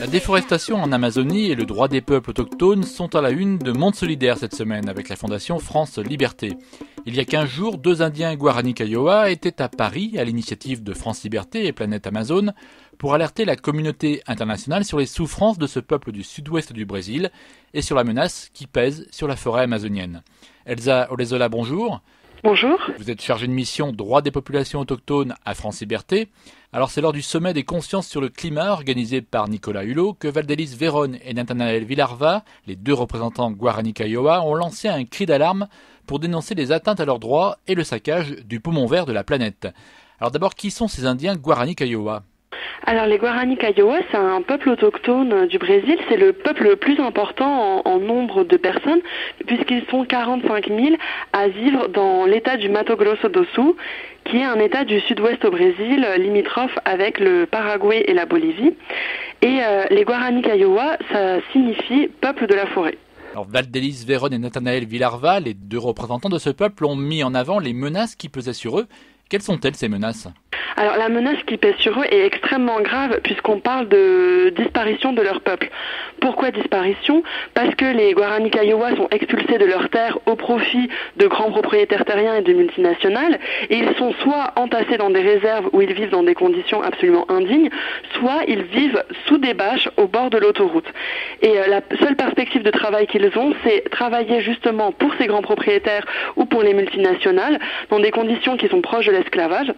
La déforestation en Amazonie et le droit des peuples autochtones sont à la une de Monde Solidaire cette semaine avec la fondation France Liberté. Il y a 15 jours, 2 Indiens Guarani Kaiowá étaient à Paris à l'initiative de France Liberté et Planète Amazone pour alerter la communauté internationale sur les souffrances de ce peuple du sud-ouest du Brésil et sur la menace qui pèse sur la forêt amazonienne. Elsa Olezola, bonjour. Bonjour. Vous êtes chargée de mission droit des populations autochtones à France Liberté. Alors c'est lors du sommet des consciences sur le climat organisé par Nicolas Hulot que Valdelis Véron et Nathanaël Villarva, les 2 représentants Guarani Kaiowá, ont lancé un cri d'alarme pour dénoncer les atteintes à leurs droits et le saccage du poumon vert de la planète. Alors d'abord, qui sont ces Indiens Guarani Kaiowá ? Alors les Guarani Kaiowá, c'est un peuple autochtone du Brésil, c'est le peuple le plus important en nombre de personnes, puisqu'ils sont 45 000 à vivre dans l'état du Mato Grosso do Sul, qui est un état du sud-ouest au Brésil, limitrophe avec le Paraguay et la Bolivie. Et les Guarani Kaiowá, ça signifie peuple de la forêt. Alors Valdelis Véron et Nathanaël Villarva, les 2 représentants de ce peuple, ont mis en avant les menaces qui pesaient sur eux. Quelles sont-elles ces menaces ? Alors la menace qui pèse sur eux est extrêmement grave puisqu'on parle de disparition de leur peuple. Pourquoi disparition ? Parce que les Guarani Kaiowá sont expulsés de leurs terres au profit de grands propriétaires terriens et de multinationales et ils sont soit entassés dans des réserves où ils vivent dans des conditions absolument indignes, soit ils vivent sous des bâches au bord de l'autoroute. Et la seule perspective de travail qu'ils ont, c'est travailler justement pour ces grands propriétaires ou pour les multinationales dans des conditions qui sont proches de l'esclavage.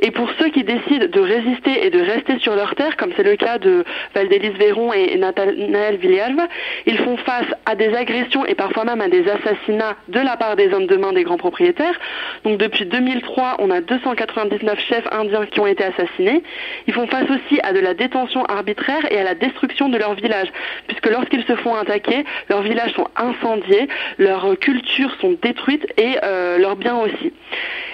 Et pour ceux qui décident de résister et de rester sur leur terre, comme c'est le cas de Valdelis Véron et Nathanaël Villarva, ils font face à des agressions et parfois même à des assassinats de la part des hommes de main des grands propriétaires. Donc depuis 2003, on a 299 chefs indiens qui ont été assassinés. Ils font face aussi à de la détention arbitraire et à la destruction de leur village, puisque lorsqu'ils se font attaquer, leurs villages sont incendiés, leurs cultures sont détruites et leurs biens aussi.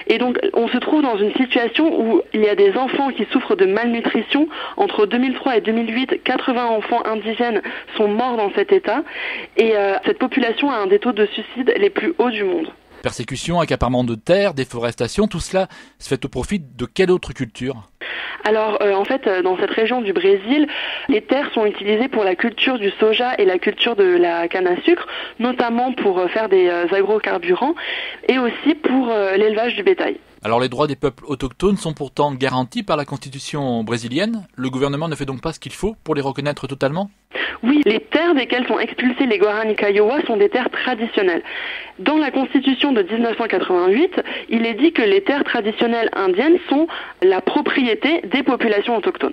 Et donc, on se trouve dans une situation où il y a des enfants qui souffrent de malnutrition. Entre 2003 et 2008, 80 enfants indigènes sont morts dans cet état. Et cette population a un des taux de suicide les plus hauts du monde. Persécution, accaparement de terres, déforestation, tout cela se fait au profit de quelle autre culture ? Alors, en fait, dans cette région du Brésil, les terres sont utilisées pour la culture du soja et la culture de la canne à sucre, notamment pour faire des agrocarburants et aussi pour l'élevage du bétail. Alors les droits des peuples autochtones sont pourtant garantis par la constitution brésilienne. Le gouvernement ne fait donc pas ce qu'il faut pour les reconnaître totalement ? Oui, les terres desquelles sont expulsés les Guarani Kaiowá sont des terres traditionnelles. Dans la constitution de 1988, il est dit que les terres traditionnelles indiennes sont la propriété des populations autochtones.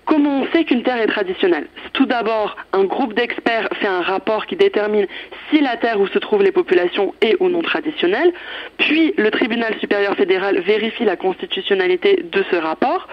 Comment on sait qu'une terre est traditionnelle ? Tout d'abord, un groupe d'experts fait un rapport qui détermine si la terre où se trouvent les populations est ou non traditionnelle. Puis, le tribunal supérieur fédéral vérifie la constitutionnalité de ce rapport.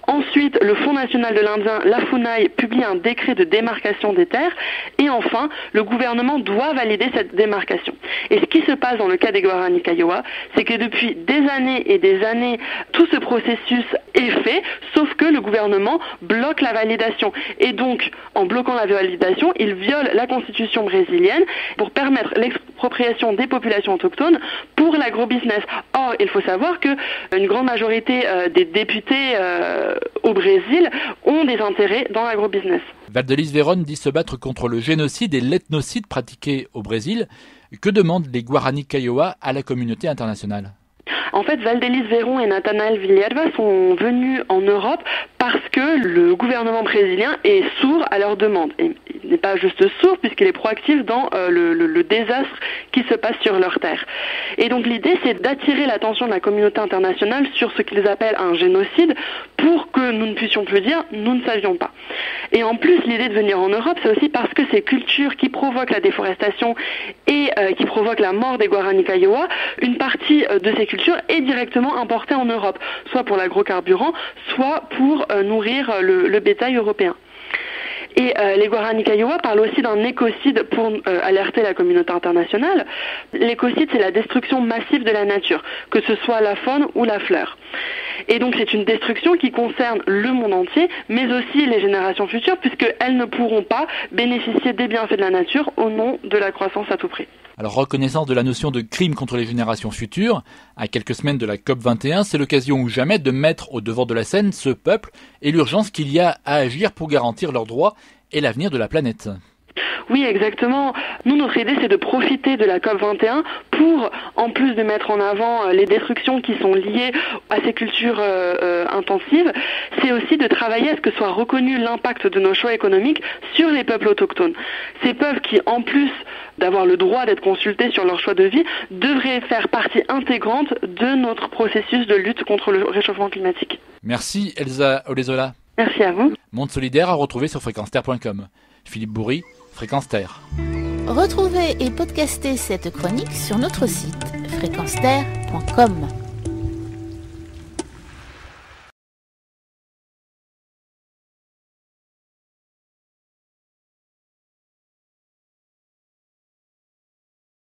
Ensuite, le Fonds national de l'Indien, la FUNAI, publie un décret de démarcation des terres. Et enfin, le gouvernement doit valider cette démarcation. Et ce qui se passe dans le cas des Guarani Kaiowá, c'est que depuis des années et des années, tout ce processus est fait, sauf que le gouvernement bloque la validation. Et donc, en bloquant la validation, il viole la constitution brésilienne pour permettre l'expropriation des populations autochtones pour l'agrobusiness. Or, il faut savoir que une grande majorité des députés au Brésil ont des intérêts dans l'agrobusiness. Valdelis Véron dit se battre contre le génocide et l'ethnocide pratiqués au Brésil. Que demandent les Guarani Kaiowá à la communauté internationale ? En fait, Valdelis Véron et Nathanaël Villarva sont venus en Europe parce que le gouvernement brésilien est sourd à leurs demandes. Et il n'est pas juste sourd puisqu'il est proactif dans le désastre qui se passe sur leur terre. Et donc l'idée, c'est d'attirer l'attention de la communauté internationale sur ce qu'ils appellent un génocide pour que nous ne puissions plus dire « nous ne savions pas ». Et en plus, l'idée de venir en Europe, c'est aussi parce que ces cultures qui provoquent la déforestation et qui provoquent la mort des Guarani Kaiowá, une partie de ces cultures est directement importée en Europe, soit pour l'agrocarburant, soit pour nourrir le bétail européen. Et les Guarani Kaiowá parlent aussi d'un écocide pour alerter la communauté internationale. L'écocide, c'est la destruction massive de la nature, que ce soit la faune ou la flore. Et donc c'est une destruction qui concerne le monde entier, mais aussi les générations futures, puisqu'elles ne pourront pas bénéficier des bienfaits de la nature au nom de la croissance à tout prix. Alors, reconnaissance de la notion de crime contre les générations futures, à quelques semaines de la COP21, c'est l'occasion ou jamais de mettre au devant de la scène ce peuple et l'urgence qu'il y a à agir pour garantir leurs droits et l'avenir de la planète. Oui, exactement. Nous, notre idée, c'est de profiter de la COP21 pour, en plus de mettre en avant les destructions qui sont liées à ces cultures intensives, c'est aussi de travailler à ce que soit reconnu l'impact de nos choix économiques sur les peuples autochtones. Ces peuples qui, en plus d'avoir le droit d'être consultés sur leur choix de vie, devraient faire partie intégrante de notre processus de lutte contre le réchauffement climatique. Merci Elsa Olezola. Merci à vous. Monde solidaire à retrouver sur fréquenceterre.com. Philippe Bourri, Fréquence Terre. Retrouvez et podcastez cette chronique sur notre site fréquenceterre.com.